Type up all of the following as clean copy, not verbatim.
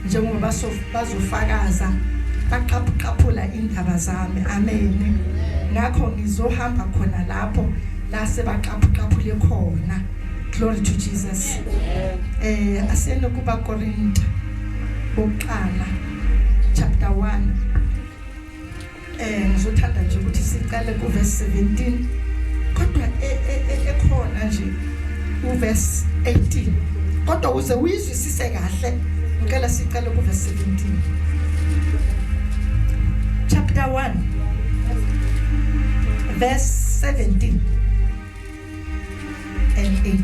njengoba bazofakaza baqaphula indaba zami. Amen. Ngakho ngizohamba khona lapho la sebaqaphule khona. Glory to Jesus. Asene kuba Korinto bokuqala chapter 1. Ngizothanda nje ukuthi siqale ku verse 17 kodwa ekhona nje u verse 18 kodwa uze uyizwisise kahle. Ngicela siqale ku verse 17. Chapter 1 verse 17 and 18.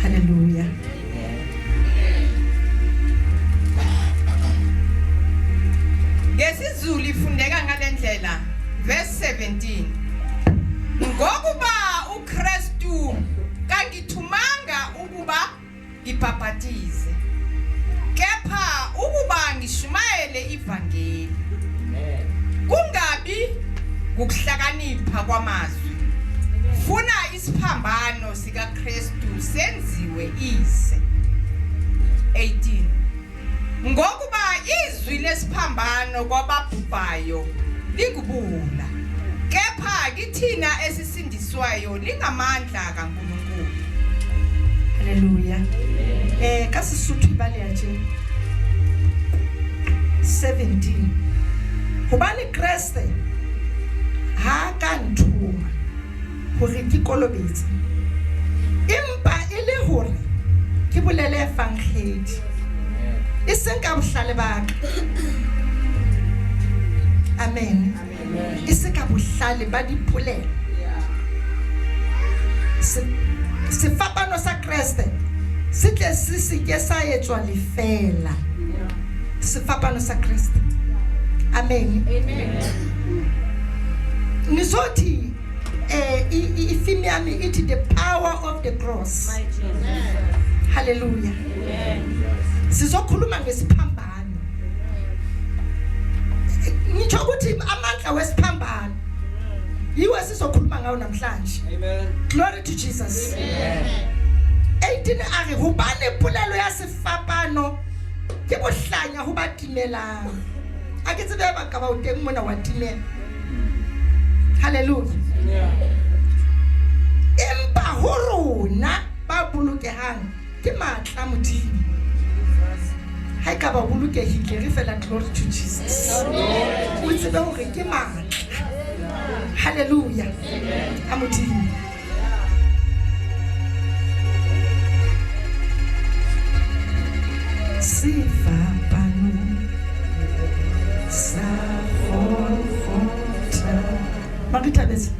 Hallelujah. Ngesizulu ifundeka ngalendlela verse 17. Ngokuba uKristu kangithumanga ukuba ngibhaphathize kepha ukuba ngishumayele ivangeli. Kungabi ukuhlakanipha kwamazwi. Funa isiphambano sika Kristu senziwe ise. 18. Ngokuba izwi lesiphambano kwababhubhayo lingubula kepha kithina esisindiswayo lingamandla kaNkulunkulu. Hallelujah. Kasisuthu ibale nje 17. Hobane Kriste ha ka nthuma hore ke kolobetse empa ile hore ke bolele evangeli iseng ka bohlale baka. Amen. Iseng ka bohlale ba dipolelo. Sefapano sa Kriste se tle se ke sa etswa lefela. Sefapano sa Kriste. Amen. Amen. Nisothi ifimiami iti the power of the cross. Hallelujah. Sizokhuluma ngesiphambano. Ngitsho ukuthi amandla wesiphambano yiwo sizokhuluma ngawo namhlanje. Amen. Glory to Jesus. Amen. 18 ari hobane polelo ya sefapano ke bohlanya ho batimelang. A ke tsebe ba ka ba o teng mona wa timela. Hallelujah. Empa ho rona ba bolokehang ke matla Modimo. Ha ka ba bolokehile re fela glory to Jesus. O tsebe hore ke matla. Hallelujah. A Modimo. Sefapano sa khotha Makitabetse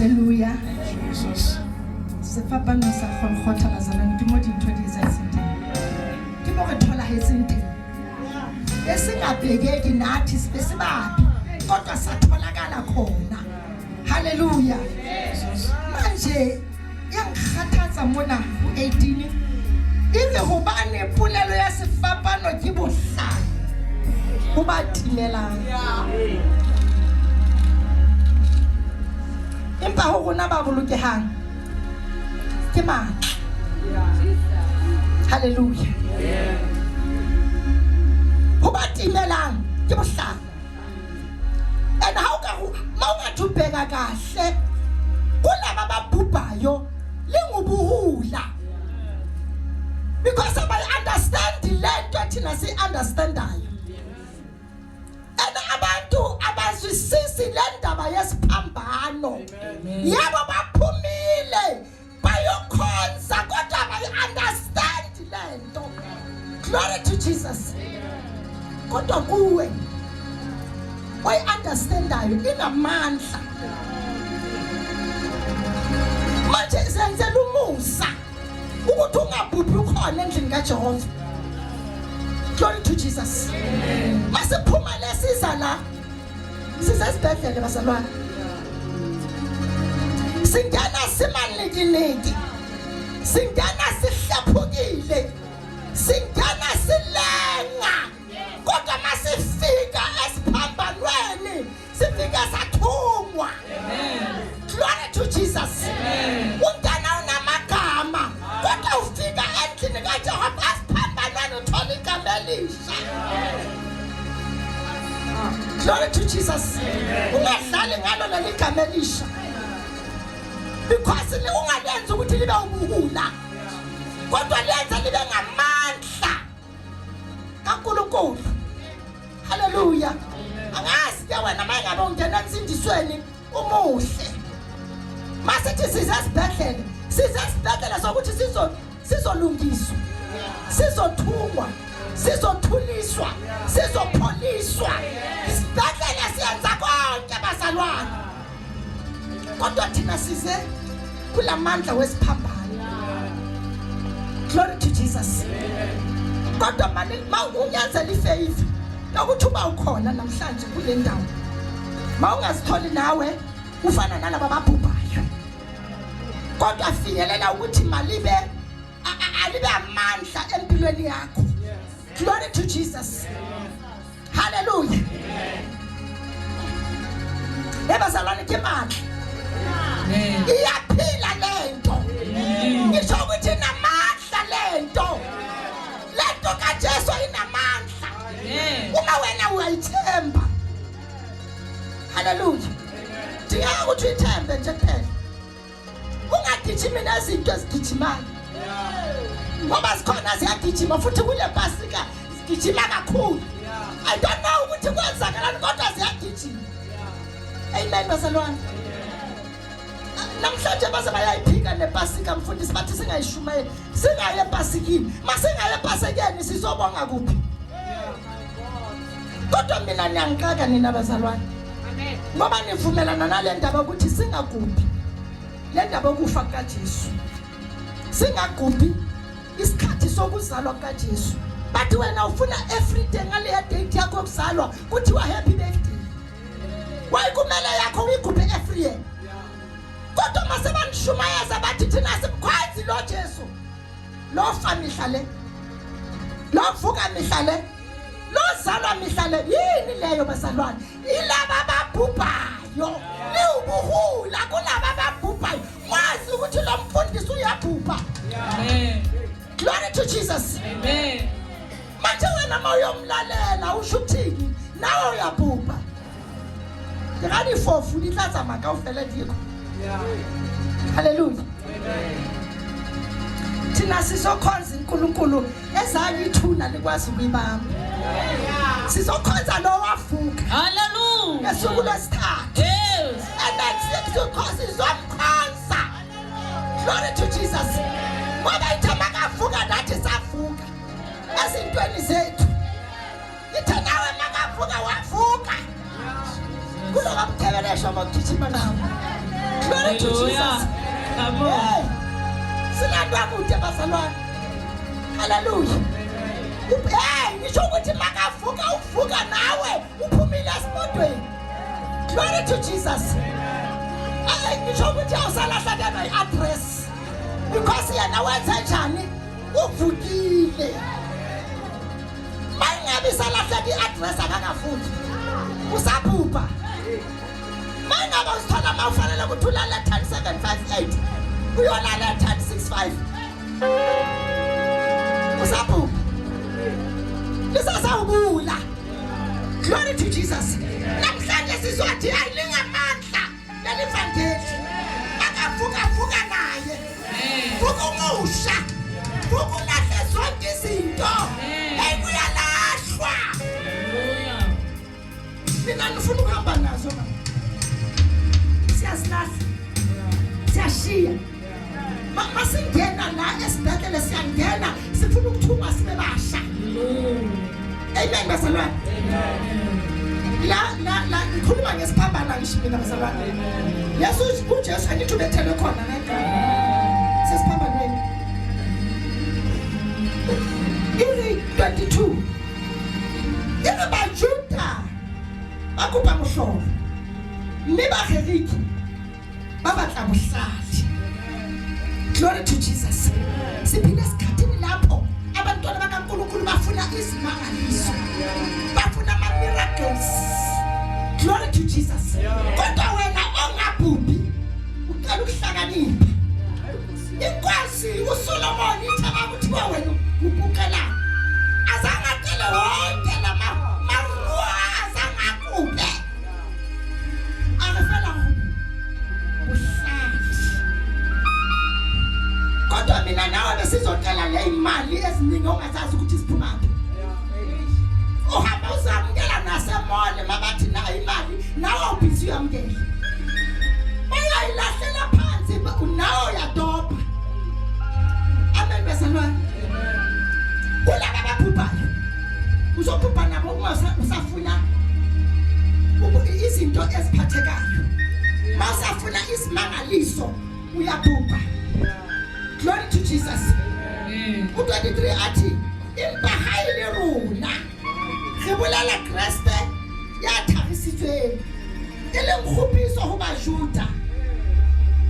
Hallelujah. Jesus. Sefapano sa khotha bazalwane ke mo dintho di sa senteng. Ke mo re thola he senteng. Esingabhekeki nathi sibe sibabi kodwa satholakala khona. Hallelujah. Manje yangikhathaza mona u18 ire hobane polelo ya sefapano ke bohlale. Ho ba timelang. Empa ho rona ba bolokehang ke matla. Hallelujah. Ho ba timelang ke bohlale. And how ka mawunga thubheka kahle kulaba babhubhayo lingubuhula. Because I understand lento thina si understandayo. And abantu abazwisisi lendaba yesiphambano. Yabo baphumile bayokhonza kodwa ba understand lento. Glory to Jesus. Kodwa kuwe why understandayo inamandla. Manje senzela umusa ukuthi ungabhubhi ukhona endlini kaJehova. Glory to Jesus. Masiphuma lesiza la sisesibhedlele bazalwane. Singena simaningi, singena sihlaphukile, singena silenga. Kodwa masifika esiphambanweni sifika sathungwa. Glory to Jesus. Ungana unamagama kodwa ufika endlini kaJehova esiphambanweni uthola igama elisha. Glory to Jesus. Ungadlali ngalo leli gama elisha. Because ungalenza ukuthi libe ubuhula. Kodwa lenza libe ngamandla kaNkulunkulu. Hallelujah. Angazi ke wena manje ngabe ungena nsindisweni umuhle. Masithi sizasibhedlela sokuthi sizolungiswa. Sizothungwa, sizothuliswa, sizopholiswa. Isibhedlela siyenza konke bazalwane. Kodwa thina size kulamandla wesiphambano. Glory to Jesus. Kodwa manje unyanzela ifavor ukuthi uba ukhona namhlanje kule ndawo. Mawungazitholi nawe ufana nalabo babhubhayo. Kodwa finyelela ukuthi malibe alibe amandla empilweni yakho. Glory to Jesus. Hallelujah. Ebazalwane ke manje. Iyaphila lento. Ngisho ukuthi namandla lento. Lento kaJesu inamandla. Uma wena uyayithemba. Hallelujah. Dinga ukuthi uthembe nje kuphela. Ungagijimi nezinto ezigijimayo. Ngoba sikhona siyagijima futhi kule pasika sigijima kakhulu. I don't know ukuthi kwenzakalani kodwa siyagijima. Amen bazalwane. Namhlanje baze bayayiphika nepasika mfundisi bathi singayishumayeli singaye epasikini. Masingaye epasikeni sizobonga kuphi? Kodwa mina niyangixaka nina bazalwane. Amen. Ngoba nivumelana nale ndaba ukuthi singagubhi. Le ndaba okufa kaJesu. Singagubhi isikhathi sokuzalwa kaJesu. Bathi wena ufuna everyday ngale date yakho yokuzalwa kuthiwa happy birthday. Why kumele yakho uyigubhe every year? Kodwa masebanishumayeza bathi thina simkhwazi lo Jesu. Lo fa mihla le. Lo vuka mihla le. Lo zalwa mihla le. Yini leyo bazalwane? Ilaba babhubhayo. Liwubuhula kulaba babhubhayo. Wazi ukuthi lo mfundisi uyabhubha. Amen. Glory to Jesus. Amen. Manje wena mawuyomlalela usho uthini? Nawe uyabhubha. Ngani fofu lithatha maka ufele dikho. Hallelujah. Amen. Thina sizokhonza uNkulunkulu ezayithuna likwazi ukuyibamba. Sizokhonza lo wavuka. Hallelujah. Esuku lesithathu. Yes. And that's because izomkhonza. Glory to Jesus. Ngoba ithama kavuka nathi savuka. Ezintweni zethu. Ithe nawe makavuka wavuka. Kulo kamthebelesho bakugijima nawe. Glory to Jesus. Hey, silandwa kude bazalwane. Hallelujah. Hey, ngisho ukuthi makavuka uvuka nawe uphumile esimodweni. Glory to Jesus. Hey, ngisho ukuthi awusalahla i-address because yena wenza njani uvukile. Mangabe salahla i-address akakafuthi usaphupha. Mangabe usithola mawufanele ukuthi ulale 10758 uyolala 10665 usaphupha. Lisasawubula. Glory to Jesus. Namhlanje sizothi ayilingamandla lelivangeli. Akavuka naye. Vuka umusha. Vuka ulahle zonke izinto. Ekuyalahlwa. Haleluya. Mina ngifuna ukuhamba nazo mama. Siyazilahla. Siyashiya. Mama singena la esibhedlela siyangena sifuna ukuthuma sibe basha. Amen bazalwane. La ngikhuluma ngesiphambano ngishimina bazalwane. Yesu uJesu angithi ubethele khona ngegama. Sesiphambanweni. Iri 22. Yena baJuda bakuba mhlobo. Nibaheriki babatla buhlali. Glory to Jesus. Siphinde esikhathini lapho abantwana bakaNkulunkulu bafuna izimangaliso. Bafuna ama-miracles. Glory to Jesus. Kodwa wena ongabhubhi uqala ukuhlakanipha. Inkosi uSolomon ithaba ukuthi wena ubukela. Azange acele wonke lamaruwa azangakupe. Akafela kodwa mina nawe besizocela le imali eziningi ongazazi ukuthi siphumaphi. Uhamba uzamukela nasemole mabathi na imali nawe ubhizi uyamukela. Bayayilahlela phansi nawe uyadopha. Amen bezalwane. Kulaba abaphuphayo uzophupha nabo usafuna izinto eziphathekayo. Masafuna isimangaliso uyaphupha. Glory to Jesus. U-23 athi impahayile rona re bolala Kriste ya thagisitsweng e le nkgopiso ho bajuda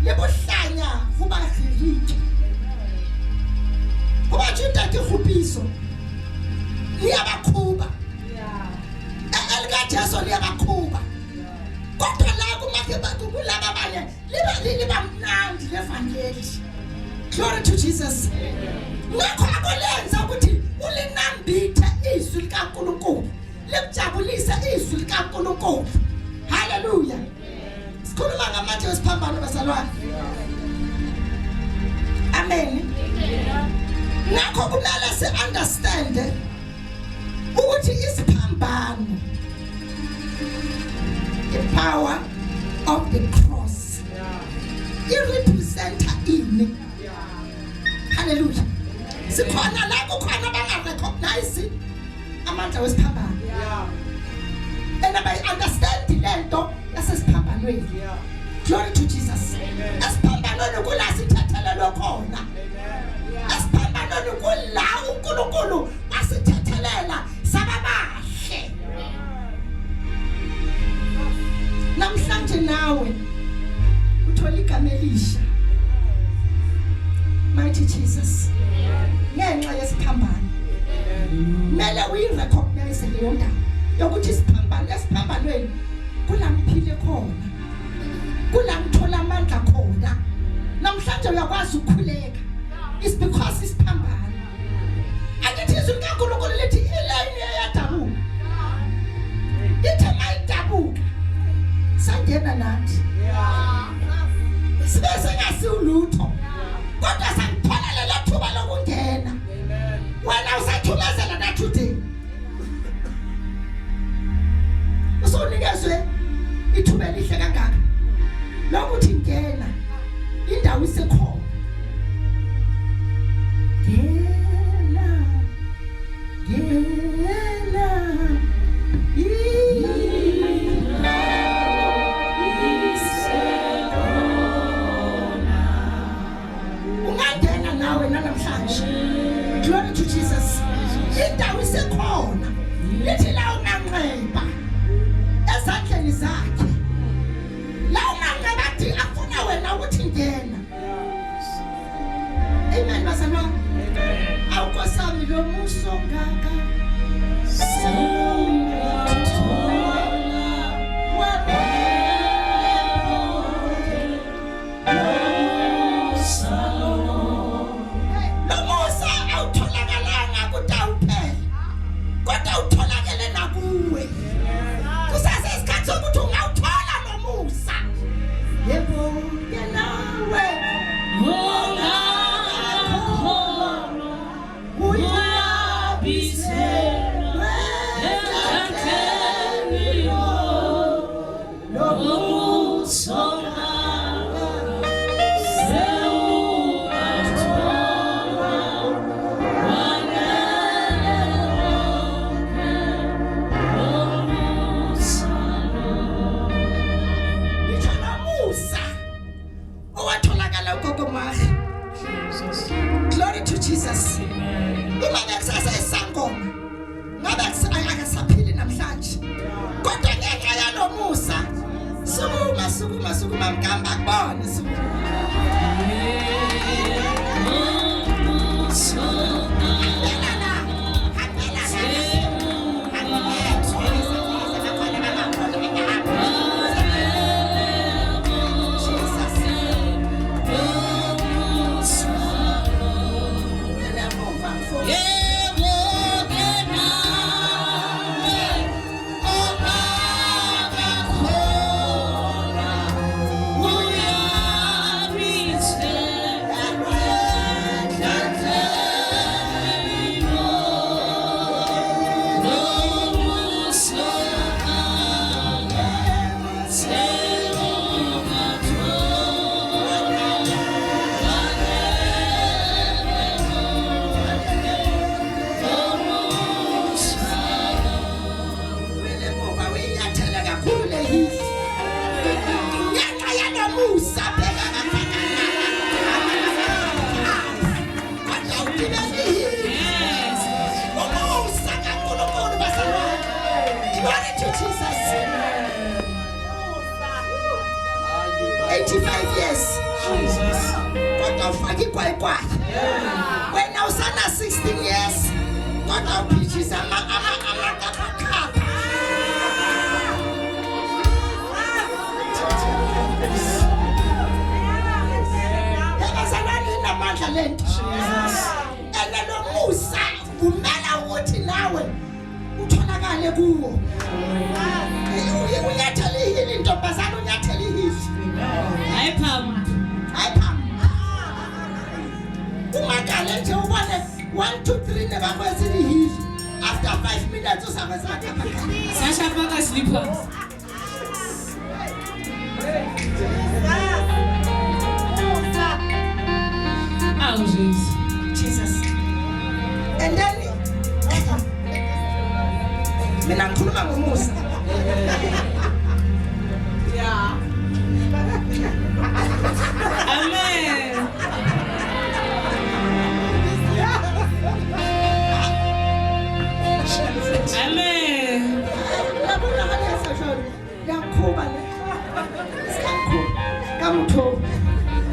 le bohlanya ho bagiriki. Ho bajuda ke kgopiso le ya bakhuba. Elikajesu le ya bakhuba. Kodwa la kumake batho kulaba banye le bamnandi levangeli. Glory to Jesus. Ngakho akolenza ukuthi ulinambithe izwi likaNkulunkulu. Lekujabulise izwi likaNkulunkulu. Hallelujah. Sikhuluma ngamathi esiphambano bazalwane. Amen. Ngakho kumele si-understand ukuthi isiphambano, the power of the cross, i-representa ini. Hallelujah. Sikhona la kukhona bangarecognize amandla wesiphambano. And I understand lento yasesiphambanweni. Glory to Jesus. Esiphambanweni kula sithathelelwe khona. Esiphambanweni kula uNkulunkulu asithethelela sababahle. Namhlanje nawe uthola igama elisha. Mighty Jesus. Ngenxa yesiphambano. Mele uyirecognize leyo ndawo yokuthi esiphambanweni kula ngiphile khona. Kula ngithola amandla khona. Namhlanje uyakwazi ukukhuleka. It's because isiphambano. Angithi izwi likaNkulunkulu lithi ilayini eyadabuka. Ithe mayidabuka. Sangena nathi. Sibe sengasiwulutho. Kodwa sangithola lelo thuba lokungena. Wena usathumezela na today. Usonikezwe ithuba elihle kangaka. Lokuthi ngena indawo isekhona. Ngena. Ngena. afuna wena ukuthi ngena. Amen bazalwane. Awukosami lo muso ngaka. Glory to Jesus. Imane kusasa esangoma. Ngabe akasaphili namhlanje. Kodwa ngenxa yalo Musa, sukuma mgamba kubona when I was 16 years, got our peaches and One, two, three, never was in the heat. After 5 minutes, or something. Sasha Paka slippers. Oh, Jesus. And then, when I'm cool, I'm almost. Yeah. Amen. Amen.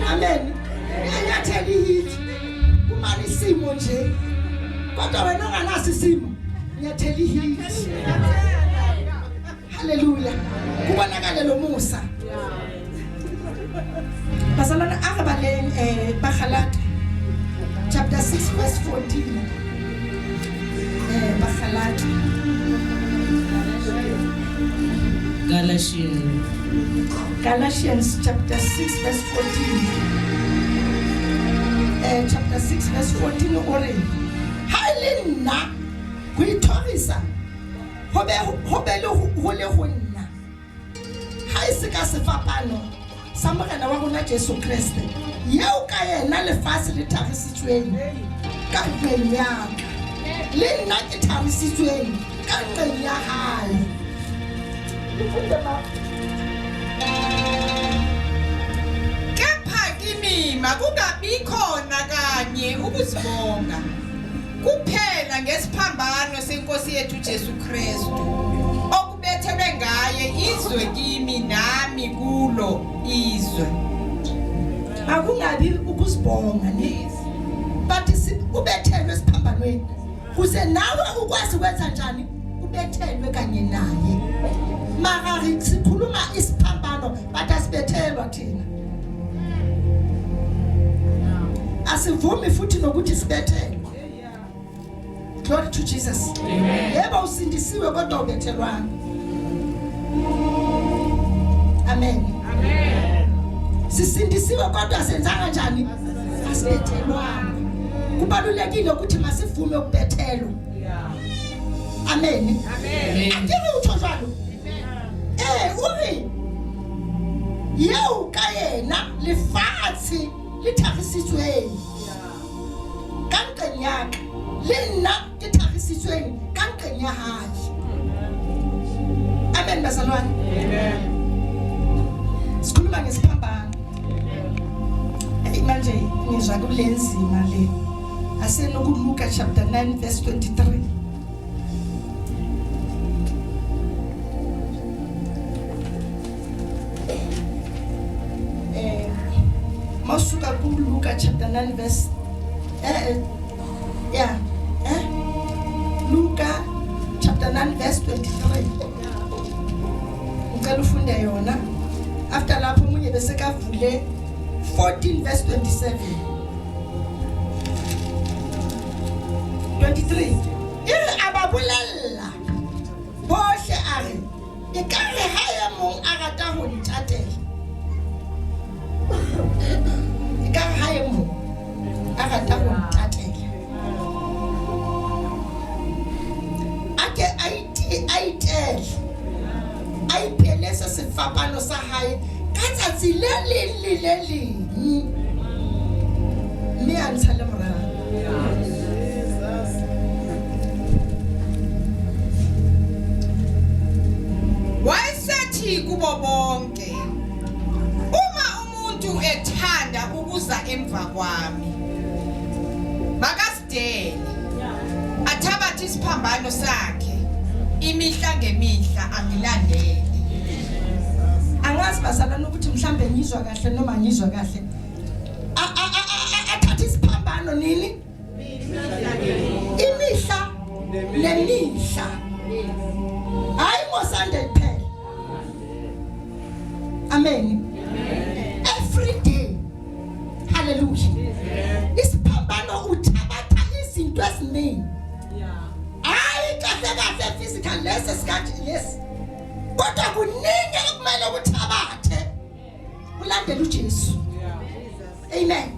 Amen. Ngiyathela ihithi kumani isimo nje. Kodwa wena onganaso isimo, ngiyathela ihithi. Hallelujah. Kubonakala lo Musa. Bazalwana akabaleng Bakhalata chapter 6 verse 14. Bakhalata. Galatians chapter 6 verse 14. Chapter 6 verse 14 ore. Hailena kuithorisa. Hobe le hole honna. Haise ka sefapano sa morena wa rona Jesu Kriste. Yeo ka yena lefatshe le thagisitsweng ka ntleng ya ka. Le nna ke thagisitsweng ka ntleng ya hae. Kepha kimi makungabikho nakanye ukuzibonga kuphela ngesiphambano senkosi yethu Jesu Kristu okubethelwe ngayo naye izwe kimi nami kulo izwe. Akungabi ukuzibonga ne. But ubethelwe esiphambanweni. Kuze nawe ukwazi ukwenza njani? Ubethelwe kanye naye. Mara sikhuluma isiphambano but asibethelwa thina. Asivumi futhi nokuthi sibethelwe. Glory to Jesus. Amen. Yebo usindisiwe kodwa ubethelwana. Amen. Amen. Sisindisiwe kodwa senza kanjani? Asibethelwana. Kubalulekile ukuthi masivume ukubethelwa. Amen. Amen. Akike utsho njalo. Uri. Yeo ka yena lefatshe le thagisitsweng. Ka nqeng ya ka le nna ke thagisitsweng ka nqeng ya hae. Amen bazalwane. Amen. Sikhuluma ngesiphambano. Manje ngizwa kulenzima le. AsenokuLuka chapter 9 verse 23. Masuka kuLuka chapter 9 verse Luka chapter 9 verse 23. Ngicela ufunde yona. After lapho umunye bese kavule 14 verse 27. 23. Ababulalla bohle are ekare haya mong a rata ho ntatela. Ekare haya mong a rata ho ntatela. Ake aitel aipelesa sefapano sa hae ka tsatsi le leng mme a ntsha le morao. Wayesethi kubo bonke, uma umuntu ethanda ukuza emva kwami, makasidele athabathe isiphambano sakhe imihla ngemihla angilandele. Angazi bazalwana ukuthi mhlambe ngizwa kahle noma ngizwa kahle. Athatha isiphambano nini? Imihla nemihla. Hayi ngoSunday kuphela. Amen. Every day. Hallelujah. Isiphambano uthabatha izinto eziningi. Hayi kahle physical less skathi less. Kodwa kuningi okumele ukuthabathe. Ulandele uJesu. Amen.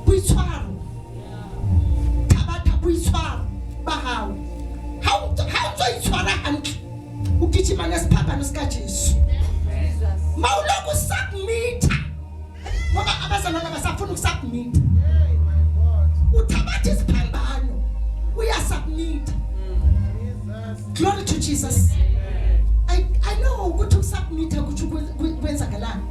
Buitshwaro. Thabatha buitshwaro ba hao. How to itshwara hantle. Ukigijima nesiphambano sika Jesu. Mawuloku submit. Ngoba abazalwana basafuna ukusubmit. Uthabatha isiphambano. Uyasubmit. Glory to Jesus. I know ukuthi ukusubmit ukuthi kwenzakalani.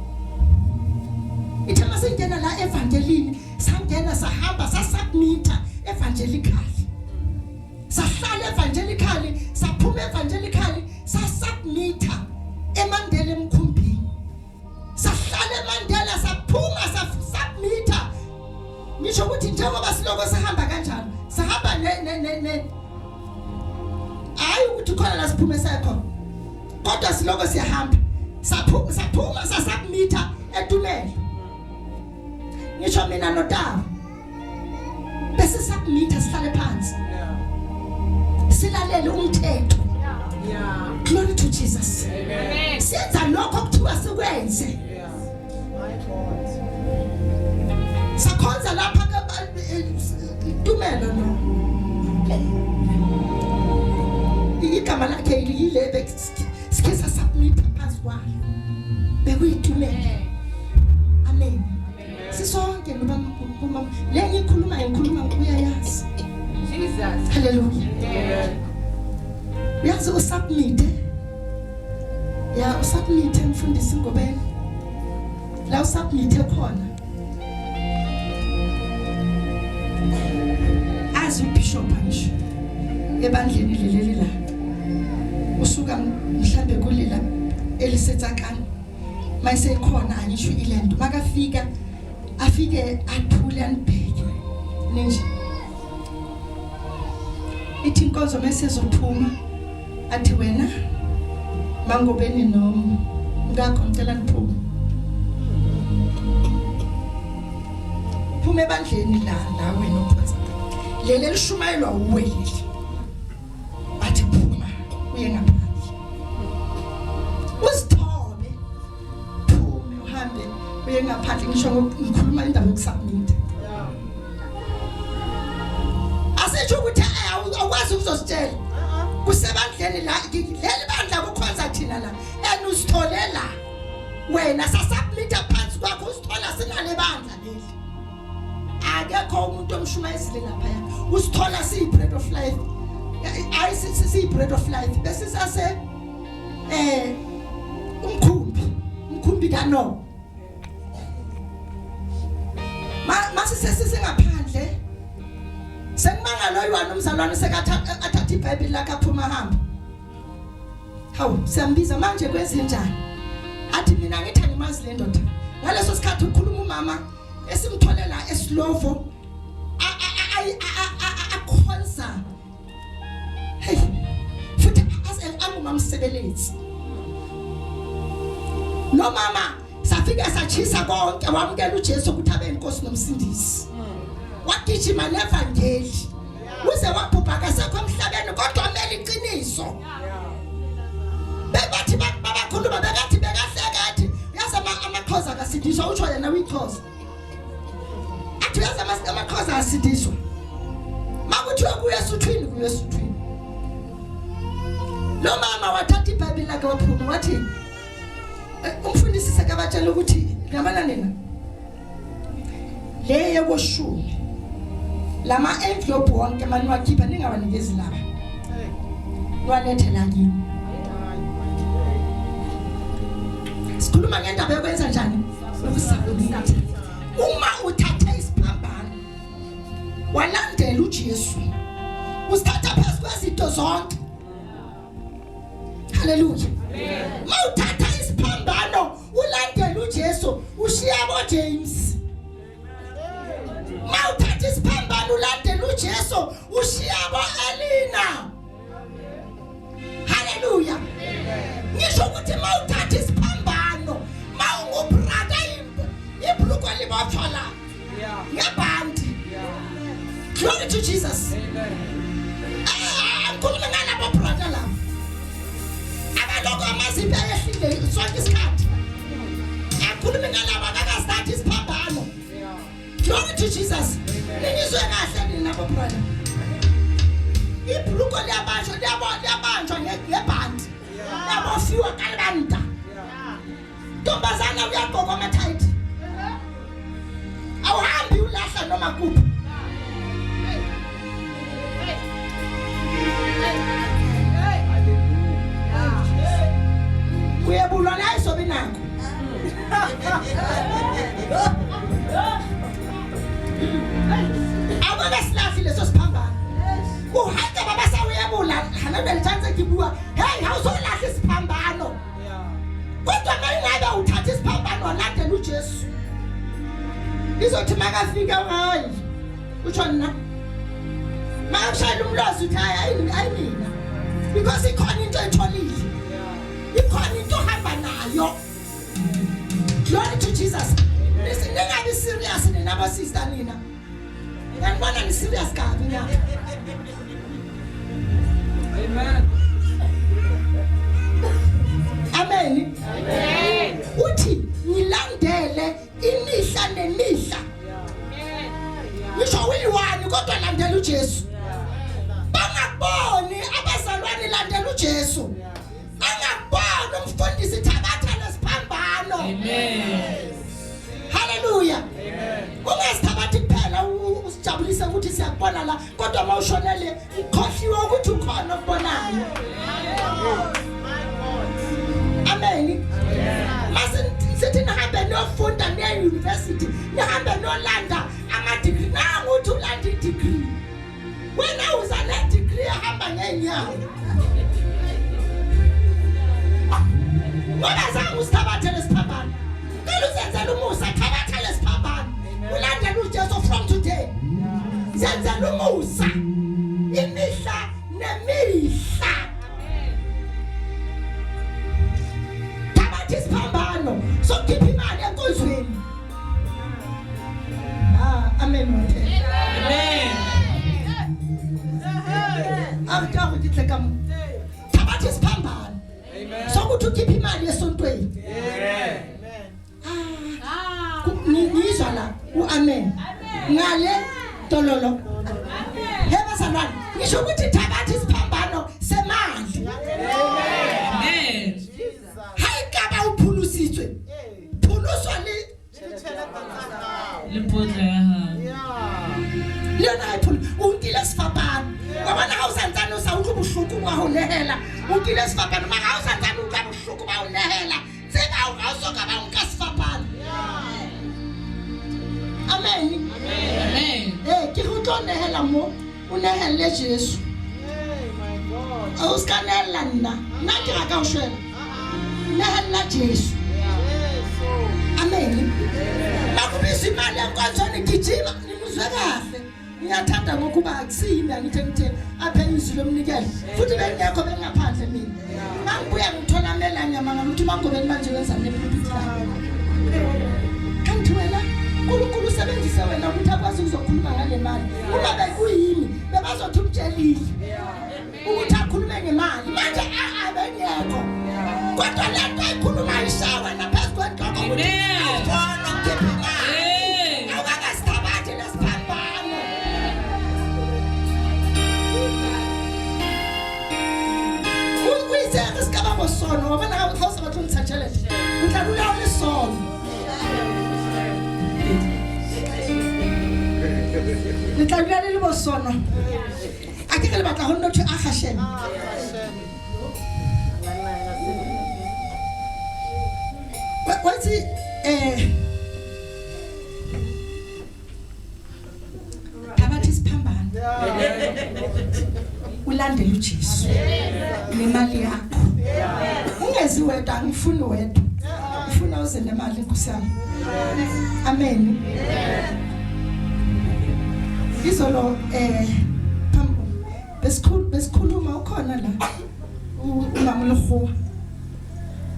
Ithema singena la evangelini, sangena sahamba sasubmita evangelically. Sahlala evangelically, saphuma evangelically, sasubmita eMandela emkhumbini. Sahlala eMandela saphuma sasubmita. Ngisho ukuthi njengoba siloko sahamba kanjalo, sahamba ne hayi ukuthi khona la siphume sekho. Kodwa siloko siyahamba. Saphuma sasubmita etumelo. Ngisho mina noTawu. Bese submita sihlale phansi. Silalele umthetho. Glory to Jesus. Amen. Senza lokho kuthiwa sikwenze. Sakhonza lapha itumelo no. Igama lakhe yile besikhe submit phansi kwayo. Bekuyitumelo. Amen. Sisonke ngoba le ngikhuluma uyayazi. Jesus. Hallelujah. Uyazi usubmit. Ya usubmit mfundisi ngobeni. La usubmit khona. Azi ubishop ngisho. Ebandleni leli la. usuka mhlambe kulila elisetsakana mayise khona angisho ilento makafika afike athule anibheke ninje ithi inkonzo mesezophuma athi wena mangobeni ngakho ngicela niphume phume ebandleni la wena ophatha lele lishumayelwa uwelile athi phuma uye ngaphandle usithobe phume uhambe uye ngaphandle ngisho ngikhuluma indaba yokusubmit asitsho ukuthi awukwazi ukuzositshela kusebandleni la leli bandla kukhonza thina la usitholela wena sasubmita phansi kwakho usithola sinale bandla leli akekho umuntu omshumayezile lapha usithola siyi bread of life siyi bread of life bese sase umkhumbi kano mase sesingaphandle sekumangalo yiwana umzalwane sekathatha iBhayibheli lakhe aphuma hamba hawu siyambiza manje kwezenjani athi mina ngithi angimazi le ndoda ngaleso sikhathi ukhuluma umama esimtholela eSlovo akhonza hey futhi angumamsebenzi no mama safika sachisa konke wamukela uJesu ukuthi abe inkosi nomsindisi wagijima nevangeli uze wabhubhaka sekho emhlabeni kodwa amele iqiniso bebathi babakhuluma bekathi bekahlekathi yazi amakhoza akasidiswa utsho yena uyikhoza athi yazi amakhoza asidiswa makuthiwa kuyesuthwini lo mama wathatha iBhayibheli lakhe waphuma wathi umfundisi sekabatshela ukuthi ngabana nina leye koshumi lama envelope wonke manje wakhipha ningawanikezi laba walethela kini sikhuluma ngendaba yokwenza njani ukusabona uma uthatha isiphambano walandela uJesu usithatha phezu kwezinto zonke haleluya mawuthatha isiphambano ulandela uJesu ushiya boJames mawuthatha isiphambano ulandela uJesu ushiya boElina haleluya ngisho ukuthi mawuthatha isiphambano mawungubrada ibhuluko libathwala ngebhandi glory to Jesus ngikhuluma ngalabo brada labo abaloko amazipho ayehlile sonke isikhathi ngikhuluma ngalabo akakastart isiphambano glory to Jesus ningizwe kahle nina labo brada ibhuluko liyabanjwa ngebhandi yabofiwa kalanda ntombazana uyaqoka amathayithi awuhambi ulahla noma kuphi uyebulwa la isobe nakho awube silafi leso siphambano uhake baba sawuyebula hana le chance kibua hey awuzolahla isiphambano kodwa mayingabe uthatha isiphambano walandela uJesu izothi makafika hayi utsho nina mashayela umlozi uthi hayi mina because ikhona into etholile ikhona into hamba nayo glory to Jesus listen ningabe serious nina aba sister nina ngibona ni serious kabi nya amen amen uthi nilandele imihla nemihla ngisho uyiwani kodwa landela uJesu bangaboni abazalwane landela uJesu angaboni umfundisi thabatha lesiphambano amen haleluya amen ungasithabathi kuphela usijabulise ukuthi siyakubona la kodwa mawushonele ukhohliwe ukuthi ukhona ukubonayo amen mase sithi nihambe nofunda ne-university nihambe nolanda ama-degree nanguthi ulanda i-degree wena uza ne-degree ahamba ngeenyawo ngoba zangu sithabathe lesiphambano ngeke uzenzele umusa thabatha lesiphambano ulandela uJesu from today zenzele umusa imihla nemihla thabatha isiphambano sokukhipha imali enkonzweni amen Amen. Awutaka ukuthi hlekam thabatha isiphambano sokuthi ukhipha imali esontweni nizwa la uamen ngale tololo heba sanani ngisho ukuthi thabatha isiphambano semali Amen. hayi kaba uphulusitswe phuluswa Lepodla ya hao. lena ayiphulu unkile sifapano ngoba na awusantsana usawuthi ubuhluku kwahonehela unkile sifapano maka awusantsana ubuhluku bahonehela seba awusoka ba unkasifapano amen Amen. ke go tlonehela mo o nehelle Jesu awuskanela nna ke ga ka o shwela nehella Jesu amen makubisi imali yankonzweni gijima nimuzwe kahle ngiyathanda ngokuba akusimi angithe apha izilo omnikelo futhi bengekho bengaphandle mina mangibuya ngithola melanyama ngamuthi mangobeni manje wenza nepulpit la kanti wena uNkulunkulu usebenzise wena ukuthi akwazi ukuzokhuluma ngale mali uma bekuyimi bebazothi umtshelile ukuthi akhulume ngemali manje abengekho kodwa lento ayikhuluma ishawa naphezu kwenhloko ukuthi awufona ukukhipha imali awukasithabathe lesiphambano uyizeke sikababo sono wabona hawusa bathu ngithathelele utlalula lesono letlalula le bosono akeke le batla ho nna thu a khashene what's it thabatha isiphambano ulandele uJesu nemali yakho ungezi wedwa angifuni wedwa ufuna uze nemali Nkosi yami amen izolo besikhuluma ukhona la umama lohuwa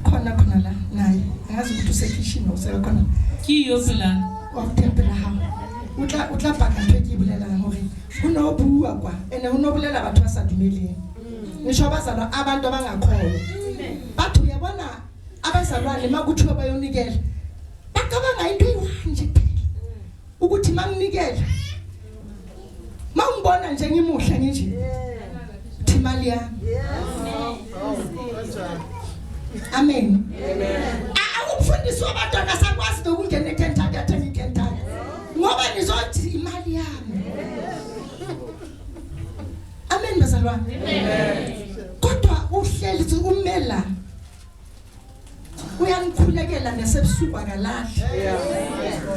khona la naye angazi ukuthi usekitchen usekhona Ki yo pela. wakutempela ha utla baka ntwe ke bulela hore uno bua kwa ene uno bulela batho ba sa dumeleng ngisho abazalwa abantu abangakholwa batho uyabona abazalwa le makuthiwa bayonikela bakabanga into eyiwanje phela ukuthi manginikela mangibona nje ngimuhle nje imali yami amen akufundiswa abantwana sakwazi ukungena eKentaki athenga iKentaki ngoba nizothi imali yami amen bazalwane kodwa uhleli umela uyanikhulekela nesebusuku akalahla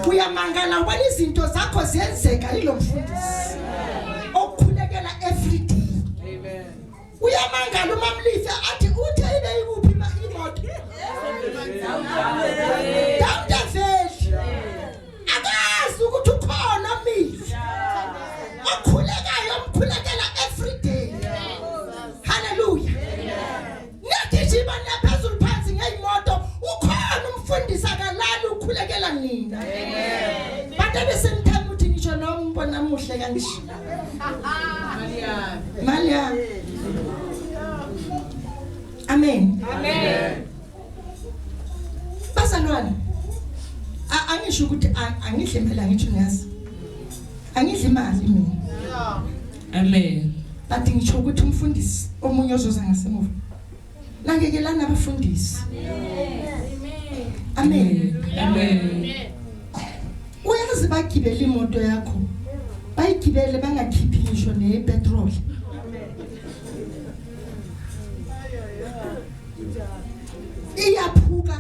uyamangala ubona izinto zakho ziyenzeka yilo mfundisi okukhulekela every day uyamangala umamlifi athi uthe ibe ikuphi imoto Dawudaveli akazi ukuthi ukhona mifi okhulekayo omkhulekela every day hallelujah nagijima naphezulu phansi ngeyimoto ukhona umfundisi akalali ukhulekela nina bathe besemthemba ukuthi ngisho noma umbona muhle kangisho Malia amen bazalwane angisho ukuthi angidle phela ngithi ngiyazi angidle imali mina Amen. bathi ngisho ukuthi umfundisi omunye ozoza ngasemuva nakekelana abafundisi amen Amen. uyazi bagibela imoto yakho bayigibele bangakhiphi ngisho nepetrol iyaphuka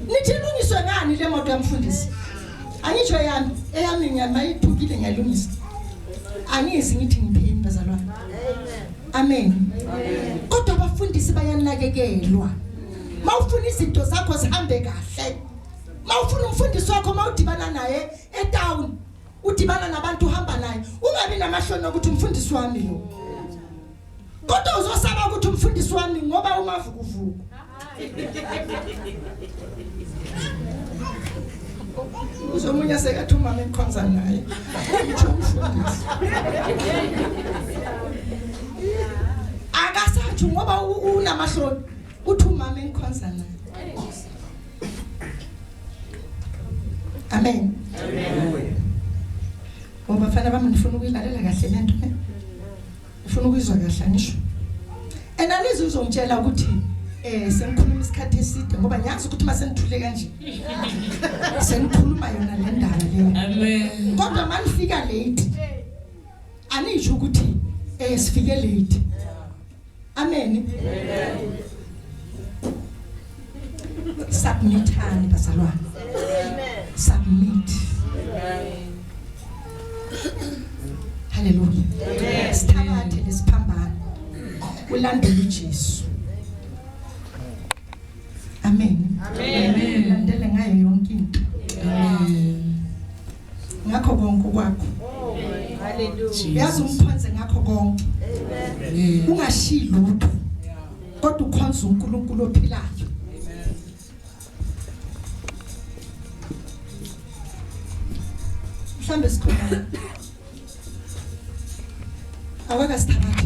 nithi lungiswe ngani le moto yamfundisi angisho eyami ngiyayiphukile ngiyalungisa angizi ngithi ngipheni bazalwane amen kodwa abafundisi bayanakekelwa. Mawufuna izinto zakho zihambe kahle. Mawufuna umfundisi wakho mawudibana naye etown, udibana nabantu uhamba naye. Ungabi namashoni ukuthi umfundisi wami lo. Kodwa uzosaba ukuthi umfundisi wami ngoba umavukuvuku. Uzomunya sekathi umama ekhonza naye. Uthi umfundisi. Akasathi ngoba unamahloni uthi umama ekhonza naye. Amen. Amen. Ngoba fana bami nifuna ukuyilalela kahle lento ne. Ufuna ukuzwa kahle ngisho. Analize uzongitshela ukuthi sengikhuluma isikhathi eside ngoba ngiyazi ukuthi mase ngithule kanje. Sengikhuluma yona le ndaba le. Amen. Kodwa manifika late. Anisho ukuthi sifike late. Amen. Amen. Submitani bazalwane. Amen. Submit. Amen. Hallelujah. Amen. Sithabathe lesiphambano. Ulandele uJesu. Amen. Amen. Ulandele ngayo yonke into. Amen. Ngakho konke kwakho. Hallelujah. Yazi umkhonze ngakho konke. Amen. Ungashiyi lutho. Kodwa ukhonza uNkulunkulu ophilayo. Amen. Mhlambe sikhona. Awaka sithabathe